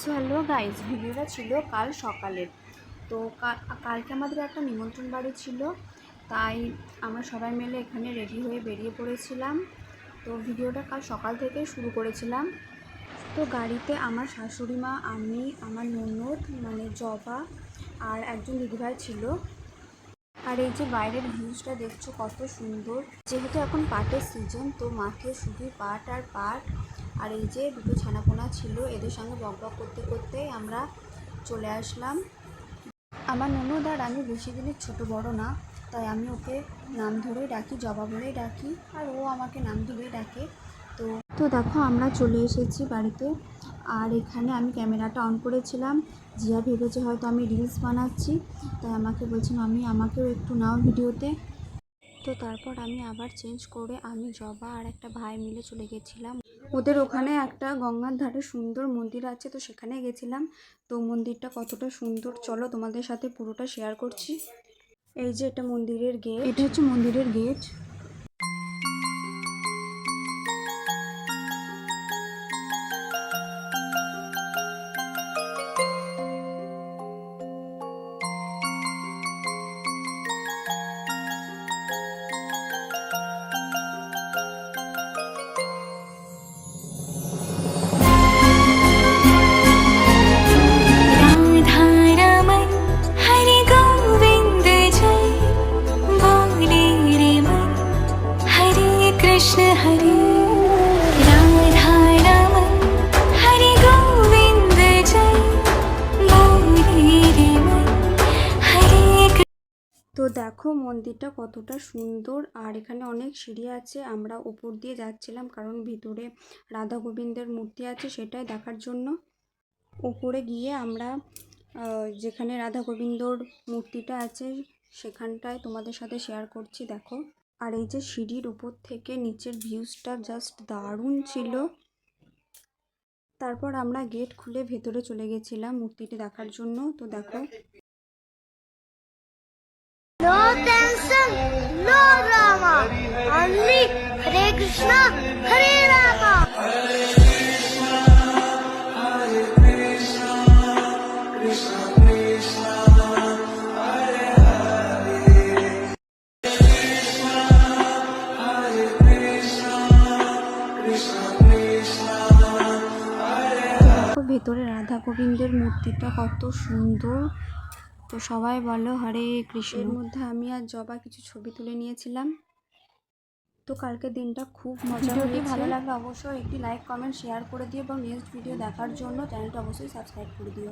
So hello guys, ভিডিওটা ছিল কাল সকালের। তো কালকে আমাদের একটা নিমন্ত্রণ বাড়ি ছিল, তাই আমরা সবাই মিলে এখানে রেডি হয়ে বেরিয়ে পড়েছিলাম। তো ভিডিওটা কাল সকাল থেকে শুরু করেছিলাম। তো গাড়িতে আমার শাশুড়ি মা, আমি, আমার ননদ মানে জবা আর একজন দিদিভাই ছিল। আর এই যে বাইরের ভিউজটা দেখছো কত সুন্দর। যেহেতু এখন পাটের সিজন, তো মাঠে শুধুই পাট আর পাট। আর এই যে দুটো ছানাপোনা ছিল, এদের সঙ্গে বকবক করতে করতে আমরা চলে আসলাম। আমার ননদ আর আমি বেশি দিনের ছোটো বড় না, তাই আমি ওকে নাম ধরেই ডাকি, জবা বলেই ডাকি, আর ও আমাকে নাম ধরেই ডাকে। তো দেখো আমরা চলে এসেছি বাড়িতে। আর এখানে আমি ক্যামেরাটা অন করেছিলাম। জিয়া ভেবেছে হয়তো আমি রিলস বানাচ্ছি, তাই আমাকে বলছি মামি আমাকেও একটু নাও ভিডিওতে। তো তারপর আমি আবার চেঞ্জ করে আমি জবা আর একটা ভাই মিলে চলে গেছিলাম। ওদের ওখানে একটা গঙ্গার ধারে সুন্দর মন্দির আছে, তো সেখানে গেছিলাম। তো মন্দিরটা কতটা সুন্দর চলো তোমাদের সাথে পুরোটা শেয়ার করছি। এই যে এটা মন্দিরের গেট, এটা হচ্ছে মন্দিরের গেট। कृष्ण हरे राधा रमन हरे गोविंद जय बोले रे मन हरे। তো দেখো মন্দিরটা কতটা সুন্দর। আর এখানে অনেক সিঁড়ি আছে, আমরা উপর দিয়ে যাচ্ছিলাম কারণ ভিতরে রাধা গোবিন্দের মূর্তি আছে সেটাই দেখার জন্য। উপরে গিয়ে আমরা যেখানে রাধা গোবিন্দর মূর্তিটা আছে সেখানটায় তোমাদের সাথে শেয়ার করছি, দেখো। আর এই যে সিঁড়ির উপর থেকে নিচের ভিউজটা জাস্ট দারুণ ছিল। তারপর আমরা গেট খুলে ভেতরে চলে গেছিলাম মূর্তিটি দেখার জন্য। তো দেখো No tension, no drama, only Hare Krishna, Hare Rama. ভেতরে রাধা গোবিন্দের মূর্তিটা কত সুন্দর। তো সবাই বলো হরে কৃষ্ণ। এর মধ্যে আমি আর জবা কিছু ছবি তুলে নিয়েছিলাম। তো কালকে দিনটা খুব মজা হয়েছে। ভিডিওটি ভালো লাগলে অবশ্যই একটি লাইক কমেন্ট শেয়ার করে দিও এবং নেক্সট ভিডিও দেখার জন্য চ্যানেলটা অবশ্যই সাবস্ক্রাইব করে দিও।